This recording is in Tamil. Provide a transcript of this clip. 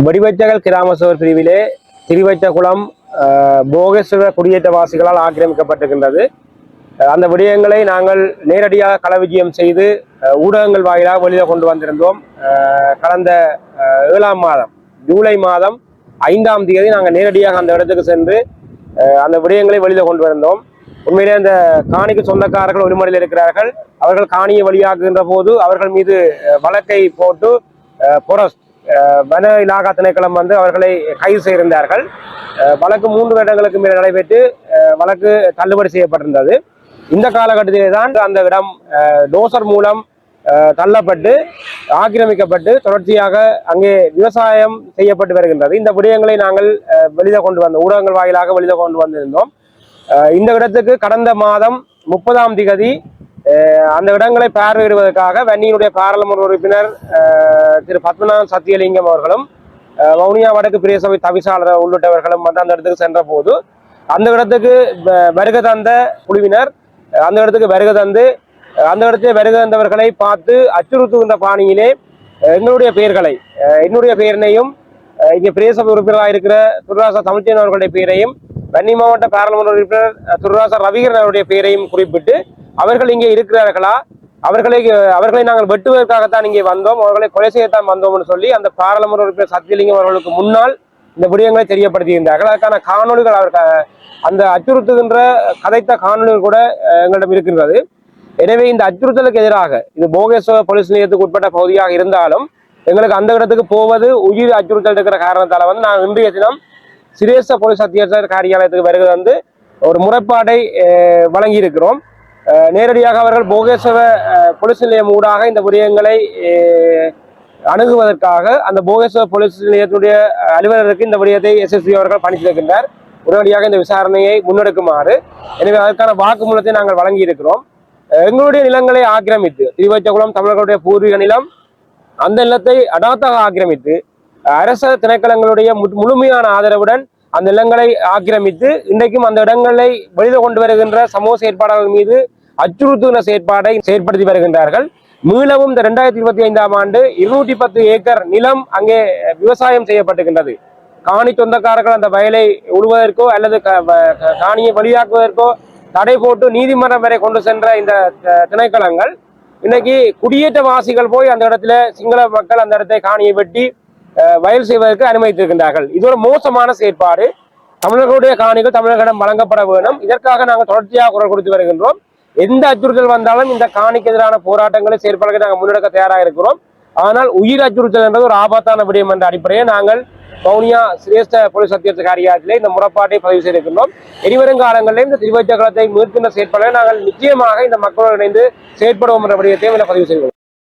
வடிவச்சகல் கிராம சபை பிரிவிலே திருவச்சகுளம் போகேஸ்வர குடியேற்றவாசிகளால் ஆக்கிரமிக்கப்பட்டிருக்கின்றது. அந்த விடயங்களை நாங்கள் நேரடியாக களவிஜயம் செய்து ஊடகங்கள் வாயிலாக வெளியில் கொண்டு வந்திருந்தோம். கடந்த 7ஆம் மாதம் ஜூலை மாதம் 5ஆம் தேதி நாங்கள் நேரடியாக அந்த இடத்துக்கு சென்று அந்த விடயங்களை வெளியில் கொண்டு வந்தோம். உண்மையிலே அந்த காணிக்கு சொந்தக்காரர்கள் ஒரு முறையில் இருக்கிறார்கள். அவர்கள் காணியை வழியாக்குகின்ற போது அவர்கள் மீது வழக்கை போட்டு பொரஸ்ட் வன இலாகா திணைக்களம் வந்து அவர்களை கைது செய்திருந்தார்கள். வழக்கு 3 வருடங்களுக்கு மேல் நடைபெற்று வழக்கு தள்ளுபடி செய்யப்பட்டிருந்தது. இந்த காலகட்டத்திலே தான் அந்த இடம் டோசர் மூலம் தள்ளப்பட்டு ஆக்கிரமிக்கப்பட்டு தொடர்ச்சியாக அங்கே விவசாயம் செய்யப்பட்டு வருகின்றது. இந்த விடயங்களை நாங்கள் வெளியில் கொண்டு வந்தோம், ஊடகங்கள் வாயிலாக வெளியில் கொண்டு வந்திருந்தோம். இந்த இடத்துக்கு கடந்த மாதம் 30ஆம் தேதி அந்த இடங்களை பார்வையிடுவதற்காக வன்னியினுடைய பாராளுமன்ற உறுப்பினர் திரு பத்மநாபன் சத்தியலிங்கம் அவர்களும் வவுனியா வடக்கு பிரதேச தவிசாளர் உள்ளிட்டவர்களும் வந்து அந்த இடத்துக்கு சென்ற போது அந்த இடத்துக்கு வருகை தந்த குழுவினர் அந்த இடத்துக்கு வருகை தந்து அந்த இடத்துல வருகை தந்தவர்களை பார்த்து அச்சுறுத்துகின்ற பாணியிலே எங்களுடைய பெயர்களை என்னுடைய பெயரினையும் இங்கே பிரதேச உறுப்பினராக இருக்கிற துர்ராசா தமிழ்ச்சேன் அவர்களுடைய பெயரையும் வன்னி மாவட்ட பாராளுமன்ற உறுப்பினர் துர்ராசா ரவிகரன் அவருடைய பெயரையும் குறிப்பிட்டு அவர்கள் இங்கே இருக்கிறார்களா, அவர்களை நாங்கள் வெட்டுவதற்காகத்தான் இங்கே வந்தோம், அவர்களை கொலை செய்யத்தான் வந்தோம்னு சொல்லி அந்த பாராளுமன்ற உறுப்பினர் சத்தியலிங்கம் அவர்களுக்கு முன்னால் இந்த விடயங்களை தெரியப்படுத்தியிருந்தார்கள். அதற்கான காணொலிகள் அவர்கள் அந்த அச்சுறுத்துகின்ற கதைத்த காணொலிகள் கூட எங்களிடம் இருக்கின்றது. எனவே இந்த அச்சுறுத்தலுக்கு எதிராக இது போகேஸ்வர போலீஸ் நிலையத்துக்கு உட்பட்ட பகுதியாக இருந்தாலும் எங்களுக்கு அந்த இடத்துக்கு போவது உயிர் அச்சுறுத்தல் இருக்கிற காரணத்தால் வந்து நாங்கள் இன்றைய தினம் சிரேஷ்ட போலீஸ் அத்தியட்சர் காரியாலயத்துக்கு வருகை வந்து ஒரு முறைப்பாடை வழங்கி இருக்கிறோம். நேரடியாக அவர்கள் போகேஸ்வர போலீஸ் நிலையம் ஊடாக இந்த விடயங்களை அணுகுவதற்காக அந்த போகேஸ்வர போலீஸ் நிலையத்துடைய அலுவலருக்கு இந்த விடயத்தை எஸ்எஸ்பி அவர்கள் பணித்திருக்கின்றார். உடனடியாக இந்த விசாரணையை முன்னெடுக்குமாறு, எனவே அதற்கான வாக்குமூலத்தை நாங்கள் வழங்கி இருக்கிறோம். எங்களுடைய நிலங்களை ஆக்கிரமித்து திருவச்சகுளம் தமிழர்களுடைய பூர்வீக நிலம், அந்த நிலத்தை அடாத்தாக ஆக்கிரமித்து அரச திணைக்களங்களுடைய முழுமையான ஆதரவுடன் அந்த நிலங்களை ஆக்கிரமித்து இன்றைக்கும் அந்த இடங்களை வெளியில் கொண்டு வருகின்ற சமூக செயற்பாடுகள் மீது அச்சுறுத்துகின்ற செயற்பாடை செயற்படுத்தி வருகின்றார்கள். மீளவும் இந்த 2025ஆம் ஆண்டு 210 ஏக்கர் நிலம் அங்கே விவசாயம் செய்யப்பட்டிருக்கின்றது. காணி சொந்தக்காரர்கள் அந்த வயலை உழுவதற்கோ அல்லது காணியை வெளியாக்குவதற்கோ தடை போட்டு நீதிமன்றம் வரை கொண்டு சென்ற இந்த திணைக்களங்கள் இன்னைக்கு குடியேற்றவாசிகள் போய் அந்த இடத்துல சிங்கள மக்கள் அந்த இடத்தை காணியை வெட்டி வயல் செய்வதற்கு அனுமதித்திருக்கின்றார்கள். இது ஒரு மோசமான செயற்பாடு. தமிழர்களுடைய காணிகள் தமிழர்களிடம் வழங்கப்பட வேண்டும். இதற்காக நாங்கள் தொடர்ச்சியாக குரல் கொடுத்து வருகின்றோம். எந்த அச்சுறுத்தல் வந்தாலும் இந்த காணிக்கு எதிரான போராட்டங்களை செயற்பாடுகளை நாங்கள் முன்னெடுக்க தயாராக இருக்கிறோம். ஆனால் உயிர் அச்சுறுத்தல் என்பது ஒரு ஆபத்தான விடயம் என்ற அடிப்படையை நாங்கள் வவுனியா சிரேஷ்ட போலீஸ் அத்தியட்சர் காரியாலயத்திலே இந்த முறைப்பாட்டை பதிவு செய்திருக்கின்றோம். இனிவரும் காலங்களில் இந்த திருவச்சகுளத்தை மீட்கின்ற செயற்பாடுகளை நாங்கள் நிச்சயமாக இந்த மக்களோடு இணைந்து செயற்படுவோம் என்ற விடயத்தையும் பதிவு செய்வோம்.